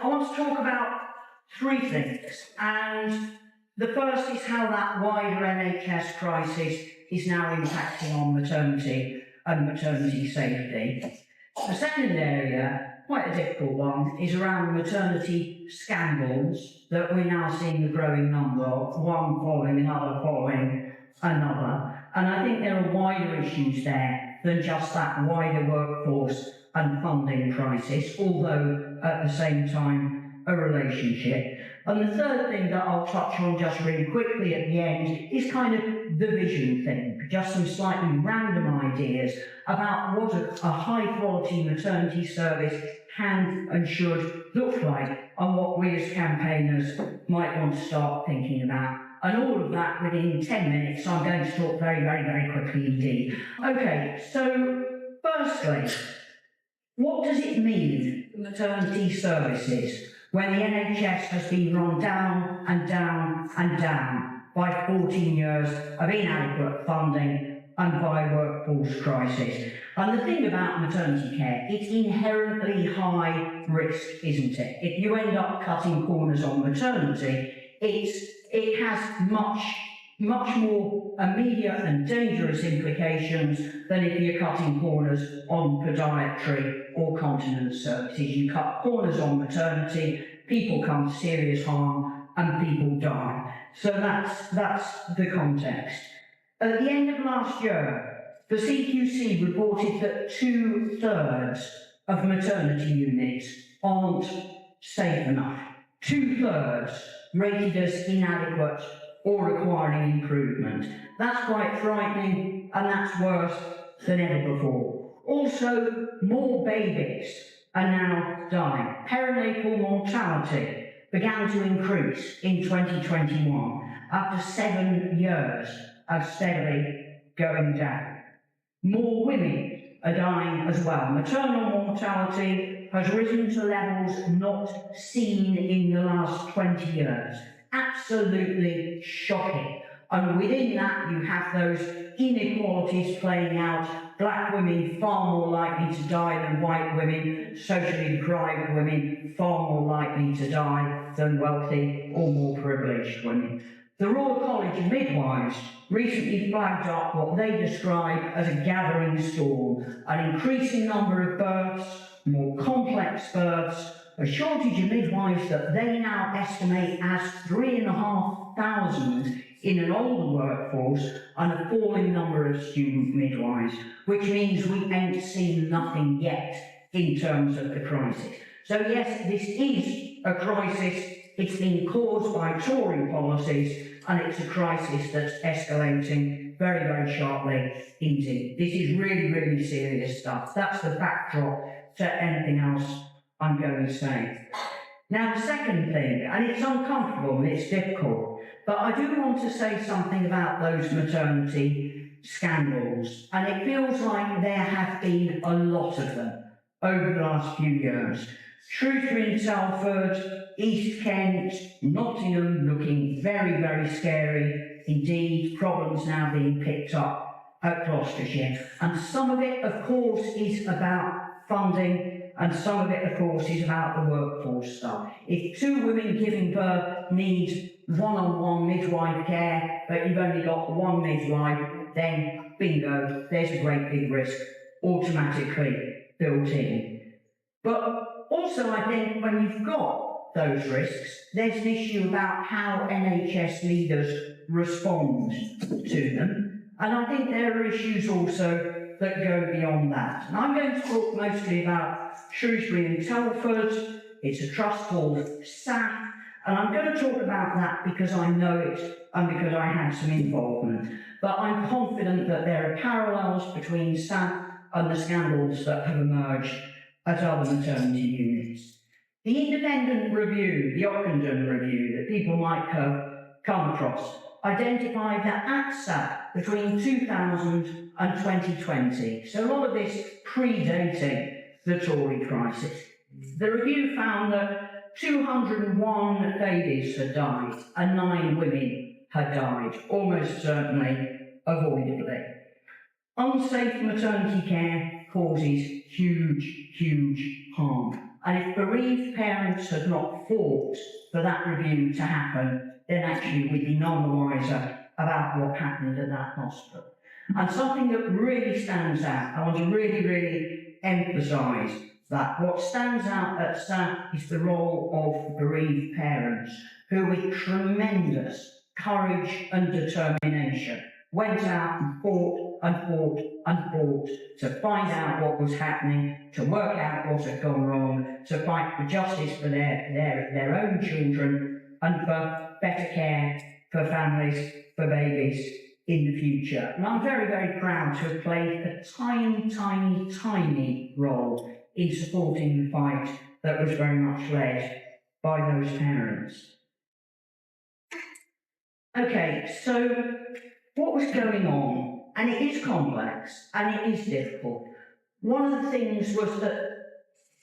I want to talk about three things, and the first is how that wider NHS crisis is now impacting on maternity and maternity safety. The second area, quite a difficult one, is around maternity scandals that we're now seeing a growing number of, one following another following another. And I think there are wider issues there than just that wider workforce and funding crisis, although at the same time a relationship. And the third thing that I'll touch on just really quickly at the end is kind of the vision thing, just some slightly random ideas about what a high-quality maternity service can and should look like, and what we as campaigners might want to start thinking about. And all of that within 10 minutes, so I'm going to talk very, very, very quickly indeed. Okay, so firstly, what does it mean for maternity services when the NHS has been run down and down and down by 14 years of inadequate funding and by workforce crisis? And the thing about maternity care, it's inherently high risk, isn't it? If you end up cutting corners on maternity, it has much more immediate and dangerous implications than if you're cutting corners on podiatry or continence services. You cut corners on maternity, people come to serious harm and people die. So that's the context. At the end of last year, the CQC reported that 2/3 of maternity units aren't safe enough. 2/3 rated as inadequate or requiring improvement. That's quite frightening, and that's worse than ever before. Also, more babies are now dying. Perinatal mortality began to increase in 2021 after 7 years of steadily going down. More women are dying as well. Maternal mortality has risen to levels not seen in the last 20 years. Absolutely shocking. And within that, you have those inequalities playing out. Black women far more likely to die than white women, socially deprived women far more likely to die than wealthy or more privileged women. The Royal College of Midwives recently flagged up what they describe as a gathering storm, an increasing number of births, more complex births, a shortage of midwives that they now estimate as 3,500 in an older workforce, and a falling number of student midwives, which means we ain't seen nothing yet in terms of the crisis. So yes, this is a crisis. It's been caused by Tory policies, and it's a crisis that's escalating very, very sharply indeed. This is really, really serious stuff. That's the backdrop to anything else I'm going to say. Now, the second thing, and it's uncomfortable and it's difficult, but I do want to say something about those maternity scandals, and it feels like there have been a lot of them over the last few years. Shrewsbury and Telford, East Kent, Nottingham looking very, very scary indeed. Problems now being picked up at Gloucestershire. And some of it, of course, is about funding, and some of it, of course, is about the workforce stuff. If 2 women giving birth need one-on-one midwife care, but you've only got 1 midwife, then bingo, there's a great big risk automatically built in. But also, I think when you've got those risks, there's an issue about how NHS leaders respond to them. And I think there are issues also that go beyond that. And I'm going to talk mostly about Shrewsbury and Telford. It's a trust called SAF, and I'm going to talk about that because I know it and because I had some involvement. But I'm confident that there are parallels between SAF and the scandals that have emerged at other maternity units. The independent review, the Ockenden review that people might have come across, identified that at SAP between 2000 and 2020, so a lot of this predating the Tory crisis, the review found that 201 babies had died and 9 women had died, almost certainly avoidably. Unsafe maternity care causes huge, huge harm. And if bereaved parents had not fought for that review to happen, then actually we'd be none the wiser about what happened at that hospital. And something that really stands out, I want to really emphasise that what stands out at SAP is the role of bereaved parents who, with tremendous courage and determination, went out and fought to find out what was happening, to work out what had gone wrong, to fight for justice for their own children and for better care for families, for babies in the future. And I'm very proud to have played a tiny role in supporting the fight that was very much led by those parents. Okay, so what was going on? And it is complex and it is difficult. One of the things was that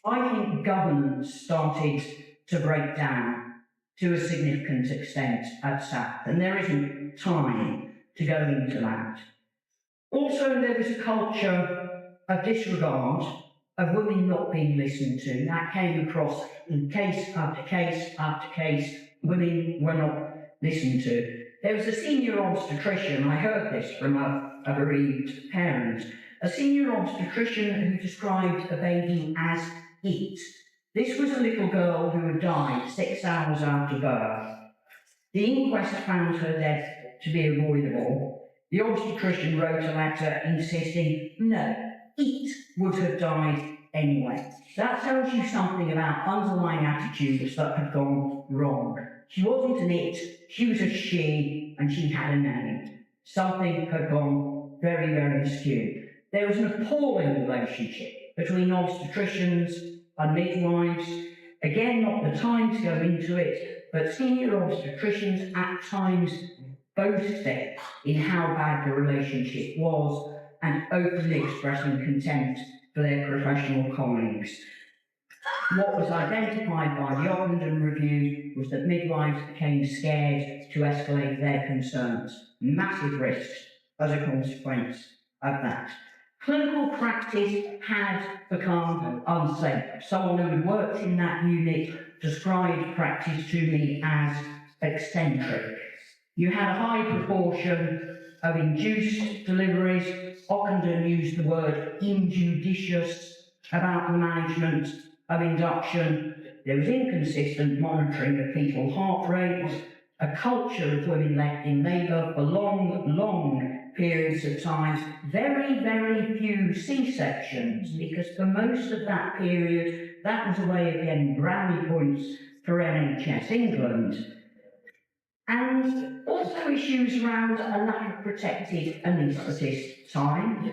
I think governance started to break down to a significant extent at SAP, and there isn't time to go into that. Also, there was a culture of disregard of women not being listened to. That came across in case after case after case. Women were not listened to. There was a senior obstetrician, I heard this from a bereaved parent, a senior obstetrician who described a baby as it. This was a little girl who had died 6 hours after birth. The inquest found her death to be avoidable. The obstetrician wrote a letter insisting, no, it would have died anyway. That tells you something about underlying attitudes that had gone wrong. She wasn't an it, she was a she, and she had a name. Something had gone very askew. There was an appalling relationship between obstetricians and midwives. Again, not the time to go into it, but senior obstetricians at times boasted in how bad the relationship was and openly expressing contempt for their professional colleagues. What was identified by the Ockenden Review was that midwives became scared to escalate their concerns. Massive risks as a consequence of that. Clinical practice had become unsafe. Someone who had worked in that unit described practice to me as eccentric. You had a high proportion of induced deliveries. Ockenden used the word injudicious about the management of induction. There was inconsistent monitoring of fetal heart rates, a culture of women left in labour for long periods of time, very few C-sections, because for most of that period, that was a way of getting brownie points for NHS England. And also issues around a lack of protected anaesthetist time,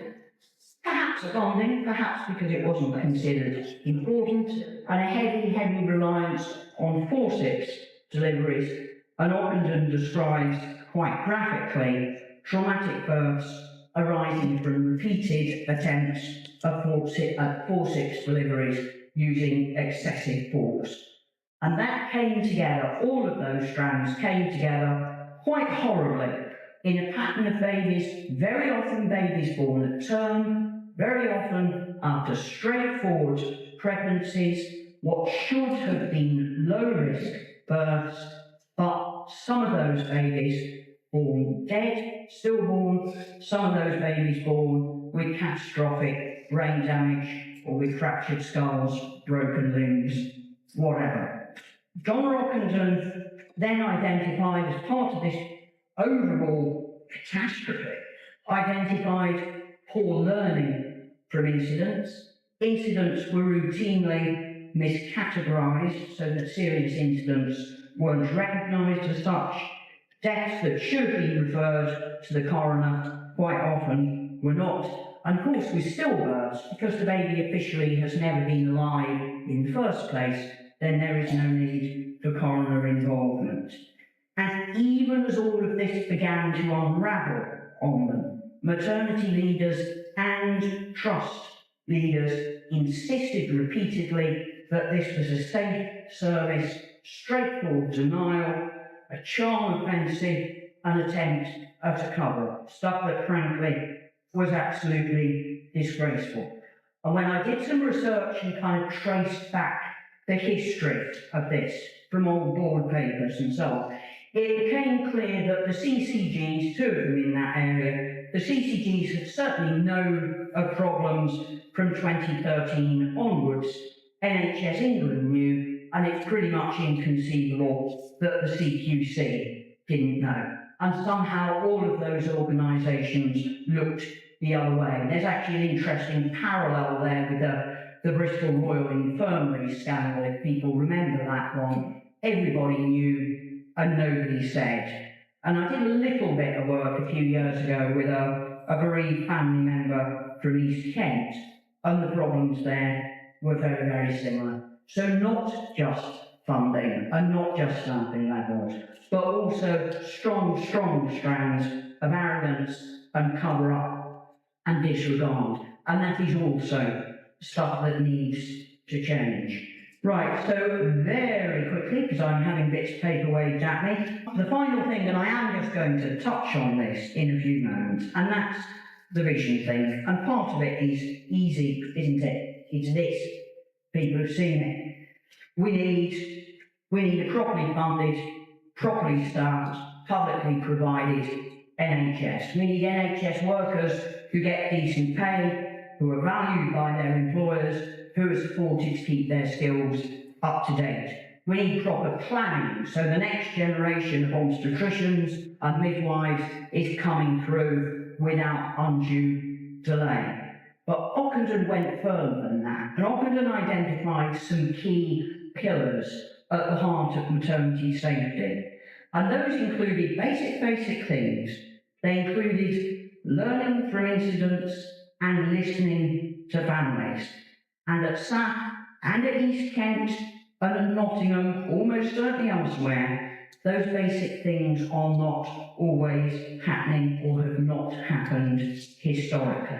perhaps bonding, perhaps because it wasn't considered important, and a heavy reliance on forceps deliveries. And Ockenden describes quite graphically traumatic births arising from repeated attempts at forceps deliveries using excessive force. And that came together, all of those strands came together quite horribly in a pattern of babies, very often babies born at term, very often after straightforward pregnancies, what should have been low-risk births, but some of those babies born dead, stillborn, some of those babies born with catastrophic brain damage or with fractured skulls, broken limbs, whatever. John Ockenden then identified, as part of this overall catastrophe, identified poor learning from incidents. Incidents were routinely miscategorised so that serious incidents weren't recognised as such. Deaths that should have been referred to the coroner quite often were not. And of course with stillbirths, because the baby officially has never been alive in the first place, then there is no need for coroner involvement. And even as all of this began to unravel on them, maternity leaders and trust leaders insisted repeatedly that this was a safe service, straightforward denial, a charm offensive, an attempt at a cover, stuff that frankly was absolutely disgraceful. And when I did some research and kind of traced back the history of this from old board papers and so on, it became clear that the CCGs, two of them in that area, the CCGs had certainly known of problems from 2013 onwards. NHS England knew, and it's pretty much inconceivable that the CQC didn't know. And somehow all of those organisations looked the other way. There's actually an interesting parallel there with the Bristol Royal Infirmary scandal, if people remember that one. Everybody knew and nobody said. And I did a little bit of work a few years ago with a bereaved family member from East Kent, and the problems there were very, very similar. So not just funding and not just staffing levels, but also strong strands of arrogance and cover-up and disregard. And that is also stuff that needs to change. Right, so very quickly, because I'm having bits of paper waved at me, the final thing, and I am just going to touch on this in a few moments, and that's the vision thing. And part of it is easy, isn't it? It's this. People have seen it. We need a properly funded, properly staffed, publicly provided NHS. We need NHS workers who get decent pay, who are valued by their employers, who are supported to keep their skills up to date. We need proper planning, so the next generation of obstetricians and midwives is coming through without undue delay. But Ockenden went further than that, and Ockenden identified some key pillars at the heart of maternity safety. And those included basic things. They included learning from incidents and listening to families. And at SAP and at East Kent and at Nottingham, almost certainly elsewhere, those basic things are not always happening or have not happened historically.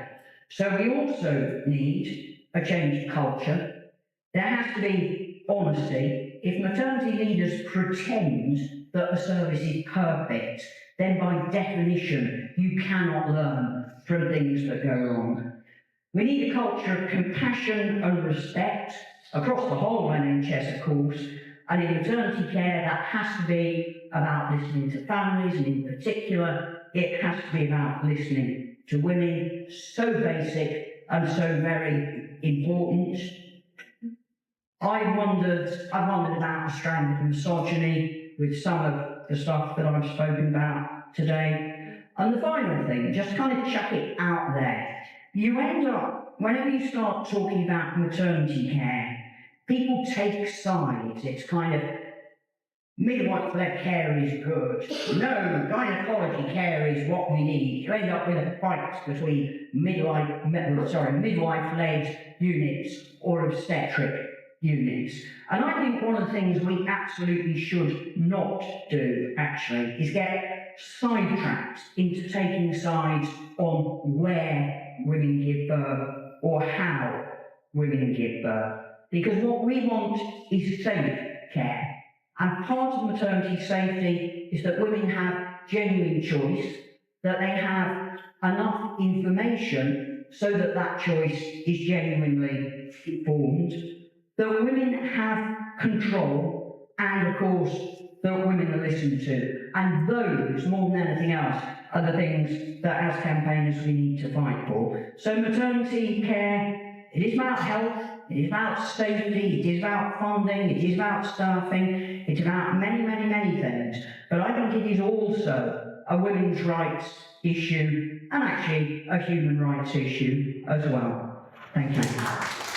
So we also need a change of culture. There has to be honesty. If maternity leaders pretend that the service is perfect, then by definition, you cannot learn from things that go wrong. We need a culture of compassion and respect across the whole NHS, of course, and in maternity care, that has to be about listening to families, and in particular, it has to be about listening to women. So basic and so very important. I wondered about the strand of misogyny with some of the stuff that I've spoken about today. And the final thing, just kind of chuck it out there. You end up, whenever you start talking about maternity care, people take sides. It's kind of, midwife-led care is good. No, gynecology care is what we need. You end up with a fight between midwife-led units or obstetric units. And I think one of the things we absolutely should not do, actually, is get sidetracked into taking sides on where women give birth or how women give birth. Because what we want is safe care. And part of maternity safety is that women have genuine choice, that they have enough information so that that choice is genuinely informed, that women have control, and of course, that women are listened to. And those, more than anything else, are the things that as campaigners we need to fight for. So maternity care, it is about health, it is about safety, it is about funding, it is about staffing, it's about many, many, many things. But I think it is also a women's rights issue and actually a human rights issue as well. Thank you.